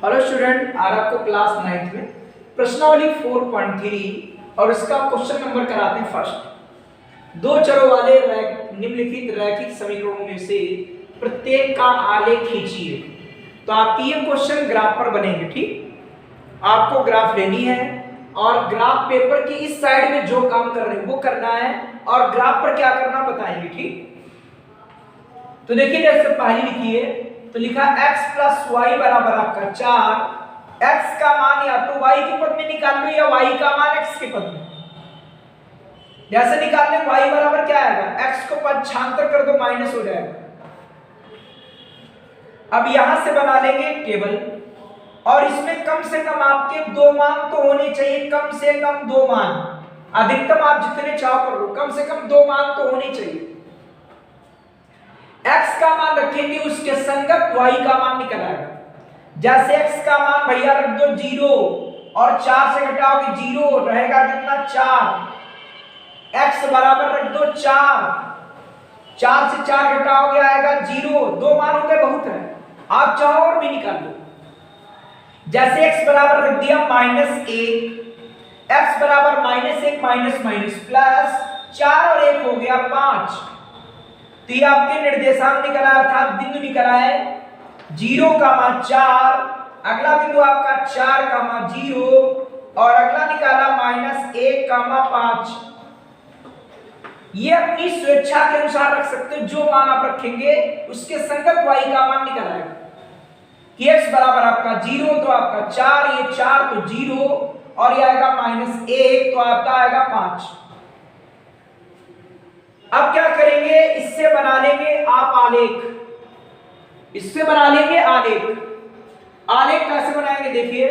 Hello student, आज आपको class 9th में प्रश्नावली 4.3 और इसका क्वेश्चन नंबर कराते हैं फर्स्ट। दो चरों वाले निम्नलिखित रैखिक समीकरणों में से प्रत्येक का आलेख खींचिए। तो आपकी ये क्वेश्चन ग्राफ पर बनेंगे। ठीक, आपको ग्राफ लेनी है और ग्राफ पेपर की इस साइड में जो काम कर रहे हैं वो करना है और ग्राफ पर क्या करना बताएंगे। ठीक, तो देखिए जैसे पहली लिखी है तो लिखा x प्लस वाई बराबर आपका 4। x का मान या तो y के पद में निकाल लो या y का मान x के पद में। जैसे निकालने y बराबर क्या आएगा, x को पक्षांतर कर दो माइनस हो जाएगा। अब यहां से बना लेंगे टेबल और इसमें कम से कम आपके दो मान तो होने चाहिए, कम से कम दो मान। अधिकतम आप जितने चाहो कर लो, कम से कम दो मान तो होने चाहिए। x का मान रखेंगे, उसके संगत y का मान निकल आएगा। जैसे x का मान भैया रख दो 0 और 4 से घटाओगे 0 रहेगा कितना 4। x बराबर रख दो 4, 4 से 4 घटाओगे आएगा 0। दो मान हो गए, बहुत है, आप चाहो और भी निकाल लो। जैसे x बराबर रख दिया -1, x बराबर -1 माइनस माइनस प्लस 4 और 1 हो गया 5। तो ये आपके निर्देशांक निकला अर्थात बिंदु निकला है 0 का मान 4, अगला बिंदु आपका 4 का मान 0 और अगला निकाला -1 का मान 5। ये अपनी स्वेच्छा के अनुसार रख सकते हो, जो मान आप रखेंगे उसके संगत y का मान निकल आएगा। कि x बराबर आपका 0 तो आपका 4, ये 4 तो 0 और ये आएगा -1 तो आपका आएगा 5। अब क्या करेंगे, इससे बना लेंगे आप आलेख। इससे बना लेंगे आलेख। आलेख कैसे बनाएंगे देखिए,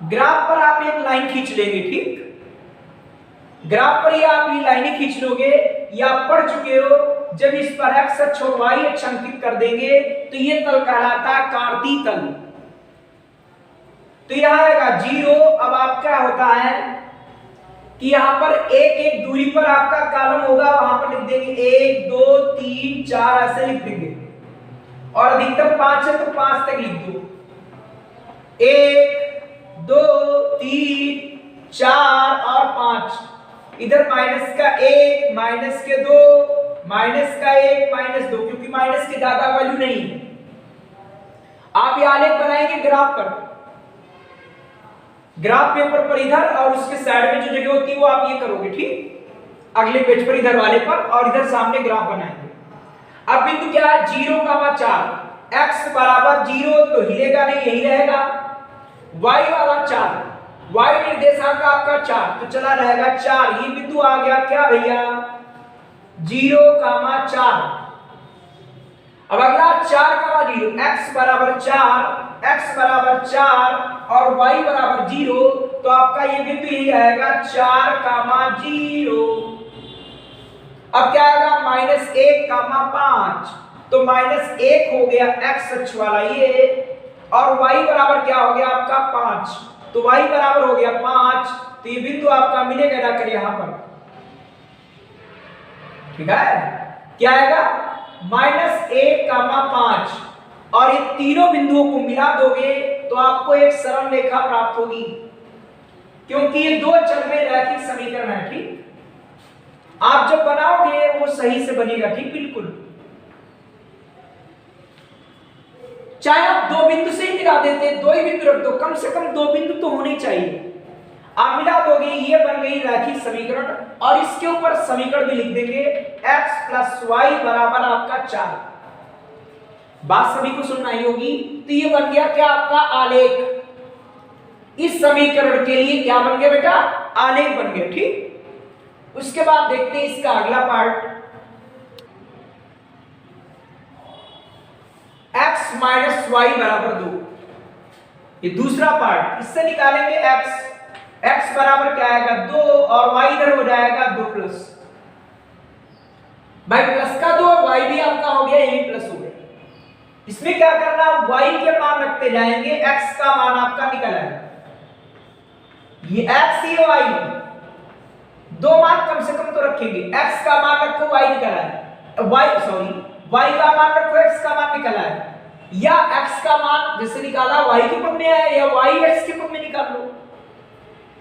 ग्राफ पर आप एक लाइन खींच लेंगे। ठीक, ग्राफ पर ये आप ये लाइनें खींच लोगे, या आप पढ़ चुके हो, जब इस पर x अक्ष और y अक्ष अंकित कर देंगे तो ये तल कहलाता है कार्तीय तल। तो यहां आएगा 0। अब आप क्या होता है कि यहां पर एक एक दूरी पर आपका कॉलम होगा, वहां पर लिख देंगे 1 2 3 4 ऐसे लिख देंगे और अधिकतम 5 है तो 5 तक लिख दो। 1 2 3 4 और 5। इधर माइनस का 1 माइनस के 2 माइनस का 1 माइनस 2, क्योंकि माइनस की ज्यादा वैल्यू नहीं है। आप ये आलेख बनाएंगे ग्राफ पर, ग्राफ पेपर पर इधर और उसके साइड में जो जगह होती है वो आप ये करोगे। ठीक, अगले पेज पर इधर वाले पर और इधर सामने ग्राफ बनाएंगे। अब बिंदु क्या है 0 का मान 4, x बराबर 0 तो हिलेगा नहीं, यही रहेगा। y वाला 4, y निर्देशांक आपका 4 तो चला रहेगा 4। ये बिंदु आ गया क्या भैया 0 का मान 4। अब अगला 4 का मान 0, x बराबर 4, x बराबर 4 और y बराबर 0 तो आपका ये बिंदु यही आएगा 4 का मान 0। अब क्या आएगा -1 का मान 5, तो -1 हो गया x अक्ष वाला ये, और y बराबर क्या हो गया आपका 5, तो y बराबर हो गया 5। तो ये बिंदु आपका मिलेगा जाकर यहां पर। ठीक है, क्या आएगा -1 का मान 5 और ये तीनों बिंदुओं को मिला दोगे तो आपको एक सरल रेखा प्राप्त होगी, क्योंकि ये दो चर में रैखिक समीकरण है। ठीक, आप जब बनाओगे वो सही से बनेगा। ठीक, बिल्कुल, चाहे आप दो बिंदु से ही मिला देते, दो ही बिंदु रख दो, कम से कम दो बिंदु तो होने चाहिए। आप मिला दोगे, ये बन गई रैखिक समीकरण और इसके ऊपर समीकरण भी लिख देंगे x प्लस वाई बराबर आपका 4। बात सभी को सुनना ही होगी। तो ये बन गया क्या आपका आलेख। इस समीकरण के लिए क्या बन गया बेटा, आलेख बन गया। ठीक, उसके बाद देखते हैं इसका अगला पार्ट, x माइनस वाई बराबर 2। ये दूसरा पार्ट, इससे निकालेंगे x बराबर क्या आएगा 2 और y इधर हो जाएगा 2 प्लस। भाई प्लस का 2 y भी आपका हो गया, यही प्लस हो गया। इसमें क्या करना, y के मान रखते जाएंगे, x का मान आपका निकल आएगा। ये x ही y, दो मान कम से कम तो रखेंगे। x का मान रखो, y निकल आएगा, y सॉरी y का मान रखो, x का मान निकला है, या x का मान जैसे निकाला y के पद में है, या y x के पद में निकाल लो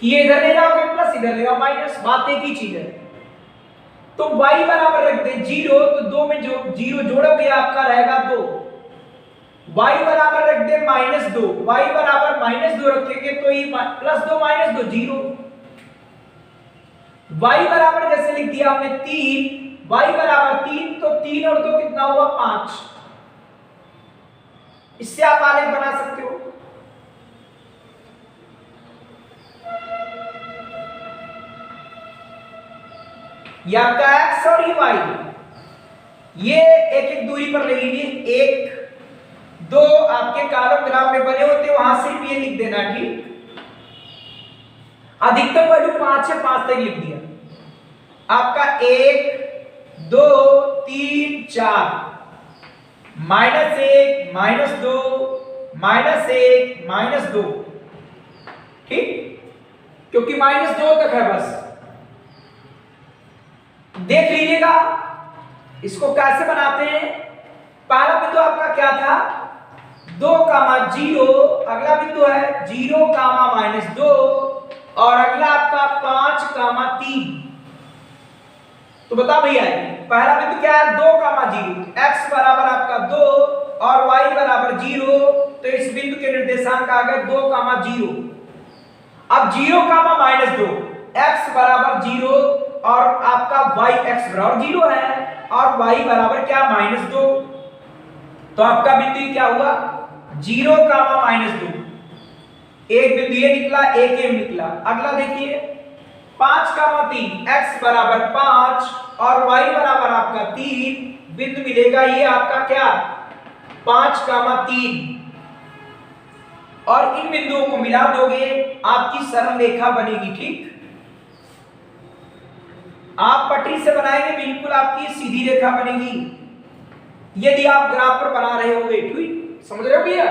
कि ये इधर ले जाओगे प्लस, इधर ले जाओ माइनस, बात एक ही चीज है। तो y बराबर रख दे 0, तो 2 में जो 0 जोड़ोगे आपका रहेगा 2, y बराबर रख दे -2, y बराबर -2 रखेंगे तो ये +2 -2 0, y बराबर जैसे लिख दिया हमने 3, y बराबर 3, तो 3 और 2 कितना हुआ 5। इससे आप आलेख बना सकते हो। ये आपका x और ये y, ये एक एक दूरी पर ले लीजिए, 1 2 आपके कॉलम ग्राफ में बने होते हैं, वहां सिर्फ ये लिख देना, ठीक। अधिकतम वैल्यू 5 है, 5 तक लिख दिया। आपका 1 2 3 4 -1 -2 -1 -2, ठीक, क्योंकि -2 तक है बस। देख लीजिएगा इसको कैसे बनाते हैं। पहला बिंदु आपका क्या था 2, 0, अगला बिंदु है 0, -2, और अगला आपका 5, 3। तो बता भैया पहला बिंदु क्या है 2, 0, x बराबर आपका 2 और y बराबर 0, तो इस बिंदु के निर्देशांक आ गए 2, 0। अब 0, -2, x बराबर 0 और आपका y x बराबर 0 है, और y बराबर क्या -2, तो आपका बिंदु क्या हुआ 0, -2। एक बिंदु ये निकला, एक ये निकला। अगला देखिए 5, 3, x बराबर 5 और y बराबर आपका 3, बिंदु मिलेगा ये आपका क्या 5, 3, और इन बिंदुओं को मिला दोगे आपकी सरल रेखा बनेगी, ठीक। आप पटरी से बनाएंगे बिल्कुल आपकी सीधी रेखा बनेगी। यदि आप ग्राफ पर बना रहे होगे, ठीक, समझ रहे हो भैया,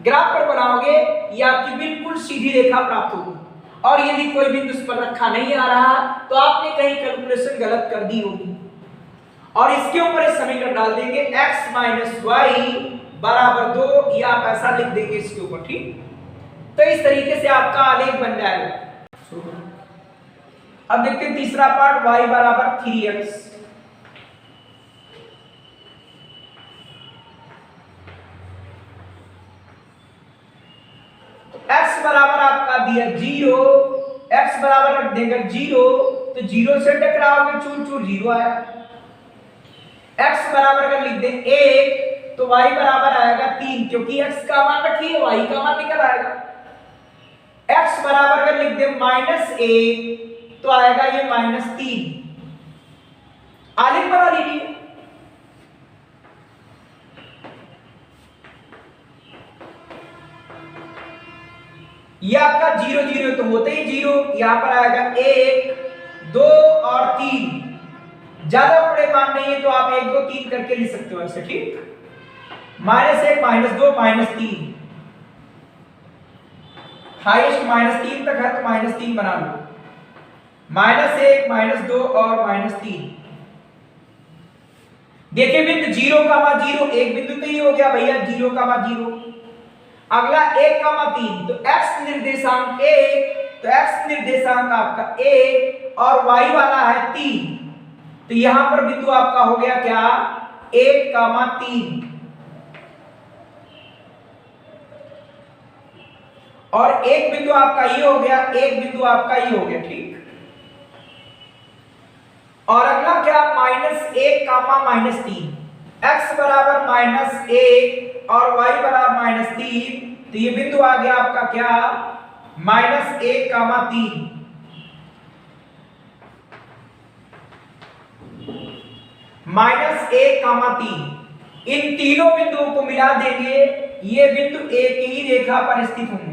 ग्राफ पर बनाओगे ये आपकी बिल्कुल सीधी रेखा प्राप्त होगी। और यदि कोई बिंदु उस पर रखा नहीं आ रहा तो आपने कहीं कैलकुलेशन गलत कर दी होगी, और इसके ऊपर इस समीकरण डाल देंगे x y बराबर 2, या आप ऐसा लिख देंगे इसके ऊपर, ठीक। तो इस तरीके से आपका आलेख बन जाएगा। अब देखते हैं तीसरा पार्ट, y बराबर 3x। x बराबर आपका दिया 0, x बराबर रख देंगे 0, तो 0 से टकराओगे चूर चूर 0 आया। x बराबर अगर लिख दें 1, तो y बराबर आएगा 3, क्योंकि x का मान रखिए y का मान निकल आएगा। x बराबर अगर लिख दें -1, तो आएगा ये -3। आलेख बना लीजिए। ये आपका 0 0 तो होते ही 0, यहां पर आएगा 1 2 और 3। ज्यादा बड़े मान नहीं है तो आप 1 2 3 करके लिख सकते हो ऐसे, ठीक। -1 -2 -3, हाईएस्ट -3 तक है तो -3 बना लो। -1 -2 और -3। देखिए बिंदु 0, 0, एक बिंदु तो ये हो गया भैया 0, 0। अगला 1, 3, तो x निर्देशांक 1, तो x निर्देशांक आपका 1 और y वाला है 3, तो यहां पर बिंदु आपका हो गया क्या 1, 3, और एक बिंदु आपका ये हो गया, एक बिंदु आपका ये हो गया, ठीक। और अगला क्या -1, -3, x बराबर -1 और y बराबर -3, तो ये बिंदु आ गया आपका क्या -1, 3। -1, 3, इन तीनों बिंदुओं को मिला देंगे, ये बिंदु एक ही रेखा पर स्थित होंगे।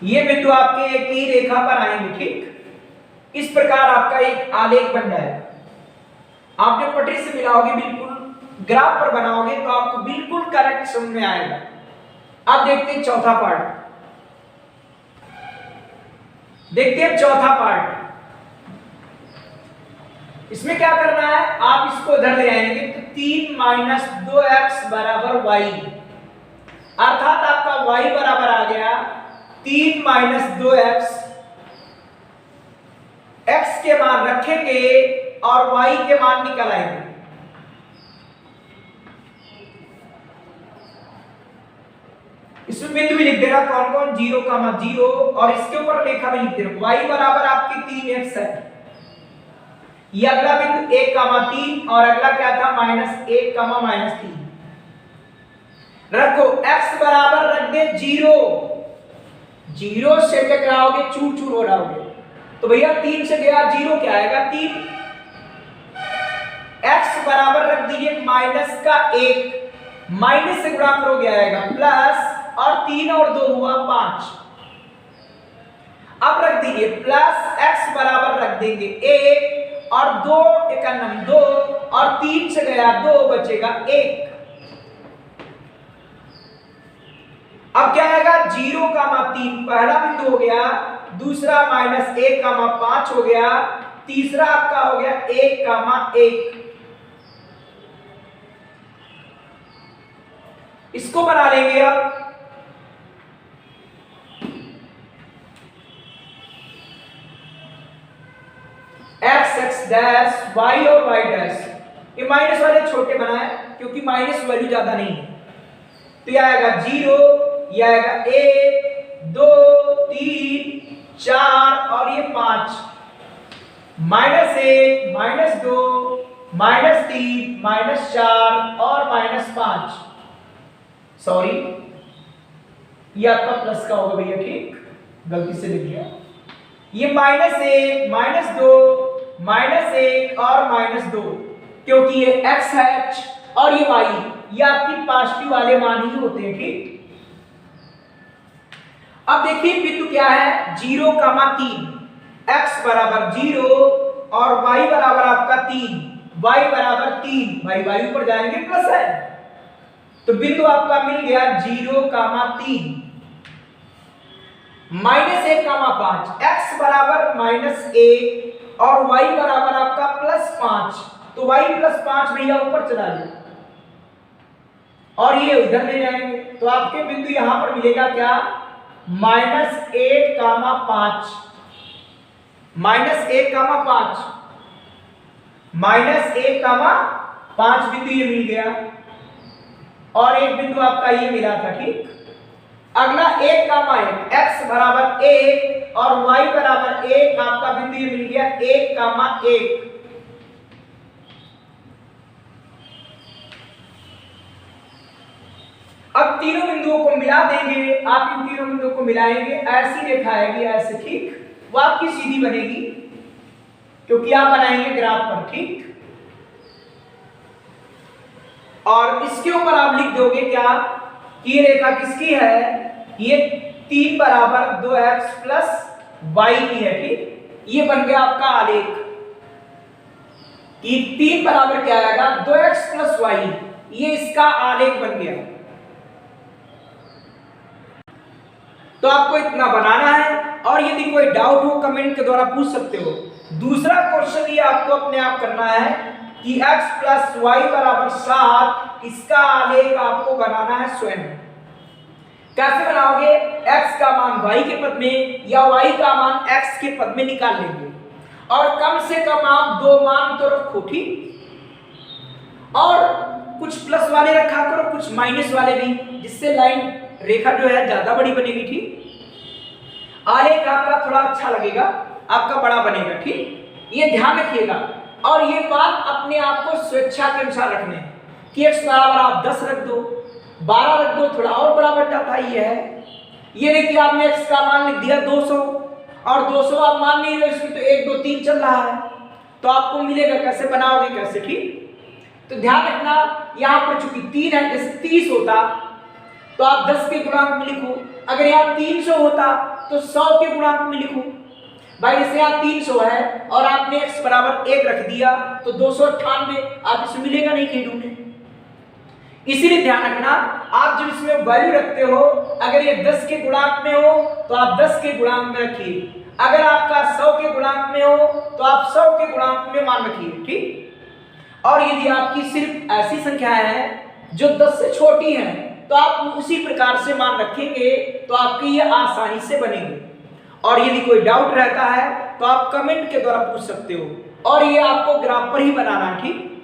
ये बिंदु आपके एक ही रेखा पर आएंगे, ठीक। इस प्रकार आपका एक आलेख बन जाएगा। आप जब पटरी से मिलाओगे बिल्कुल ग्राफ पर बनाओगे तो आपको बिल्कुल करेक्ट समझ में आएगा। अब देखते हैं चौथा पार्ट। देखते हैं चौथा पार्ट। इसमें क्या करना है, आप इसको इधर ले आएंगे तो 3 माइनस 2x बराबर y, अर्थात आपका y बराबर आ गया 3 माइनस 2x। x के मान रखेंगे और y के मान निकल आएंगे। इसमें बिंदु भी लिख देना कौन कौन, 0, 0 और इसके ऊपर रेखा भी लिख देना। y बराबर आपकी 3x है, ये अगला बिंदु 1, 3 और अगला क्या था -1, -3 रखो। x बराबर रख दे 0, 0 से टकराओगे चूर चूर हो जाओगे, तो भैया 3 से गया 0 क्या आएगा 3। x बराबर रख दीजिए माइनस का 1, माइनस से गुणा करोगे आएगा प्लस, और 3 और 2 हुआ 5। अब रख दीजिए प्लस x बराबर रख देंगे 1 और 2 एकम 2 और 3 से गया 2 बचेगा 1। अब क्या आएगा 0, 3 पहला बिंदु हो गया, दूसरा -1, 5 हो गया, तीसरा आपका हो गया 1, 1। इसको बना लेंगे अब x डैश y और y डैश, ये माइनस वाले छोटे बनाए क्योंकि माइनस वैल्यू ज्यादा नहीं है, तो ये आएगा 0, ये आएगा 1, 2, 3, 4 और ये 5, -1, -2, -3, -4 और -5। सॉरी, ये आपका प्लस का होगा भैया, ठीक, गलती से लिख दिया। ये -1, -2, -1 और -2, क्योंकि ये x है और ये y, ये आपकी पॉजिटिव वाले मान ही होते हैं, ठीक। अब देखिए बिंदु क्या है 0, 3, x बराबर 0 और y बराबर आपका 3, y बराबर 3, भाई y ऊपर जाएंगे प्लस है, तो बिंदु आपका मिल गया 0, 3, -1, 5, x बराबर -1 और y बराबर आपका +5, तो y +5 भैया ऊपर चला गया और ये उधर ले जाएंगे, तो आपके बिंदु यहां पर मिलेगा क्या -1, 5, -1, 5, -1, 5 बिंदु ये मिल गया और एक बिंदु आपका ये मिला था, ठीक। अगला 1, 1, x बराबर 1 और y बराबर 1, आपका बिंदु ये मिल गया 1, 1। अब तीनों बिंदुओं को मिला देंगे, आप इन तीनों बिंदुओं को मिलाएंगे, ऐसी रेखा आएगी ऐसे, ठीक, वो आपकी सीधी बनेगी क्योंकि आप बनाएंगे ग्राफ पर, ठीक। और इसके ऊपर आप लिख दोगे क्या कि ये रेखा किसकी है, ये 3 बराबर 2x प्लस y की है, ठीक। ये बन गया आपका आलेख कि 3 बराबर क्या आएगा 2x प्लस y, ये इसका आलेख बन गया। तो आपको इतना बनाना है और यदि कोई डाउट हो कमेंट के द्वारा पूछ सकते हो। दूसरा क्वेश्चन ये आपको अपने आप करना है कि x प्लस y बराबर 7, इसका आलेख आपको बनाना है स्वयं। कैसे बनाओगे, x का मान y के पद में या y का मान x के पद में निकाल लेंगे और कम से कम आप 2 मान तो रखो, ठीक, और कुछ प्लस वाले रखा करो, कुछ माइनस वाले भी, जिससे लाइन रेखा जो है ज्यादा बड़ी बनेगी, ठीक। आलेख आपका थोड़ा अच्छा लगेगा, आपका बड़ा बनेगा, ठीक। ये ध्यान रखिएगा और ये बात अपने आप को स्वेच्छा के अनुसार रखने कि x बराबर आप 10 रख दो, 12 रख दो, थोड़ा और बड़ा बढ़ जाता है। ये है, ये नहीं कि आपने x का मान लिख दिया 200 और 200 आप मान नहीं रहे, इसमें तो 1, 2, 3 चल रहा है, तो आपको मिलेगा कैसे, बनाओगे कैसे, ठीक। तो ध्यान रखना यहाँ पर चूंकि 3 है, जैसे 30 होता तो आप 10 के गुणांक में लिखो, अगर यहाँ 300 होता तो 100 के गुणांक में लिखो। भाई जैसे यहाँ 300 है और आपने x बराबर 1 रख दिया तो 298, आप इसमें मिलेगा नहीं कहीं ढूंढे। इसीलिए ध्यान रखना, आप जब इसमें वैल्यू रखते हो, अगर ये 10 के गुणांक में हो तो आप 10 के गुणांक में रखिए, अगर आपका 100 के गुणांक में हो तो आप 100 के गुणांक में मान रखिए, ठीक। और यदि आपकी सिर्फ ऐसी संख्याएं हैं जो 10 से छोटी हैं तो आप उसी प्रकार से मान रखेंगे तो आपकी ये आसानी से बनेगी। और यदि कोई डाउट रहता है तो आप कमेंट के द्वारा पूछ सकते हो, और ये आपको ग्राफ पर ही बनाना है, ठीक।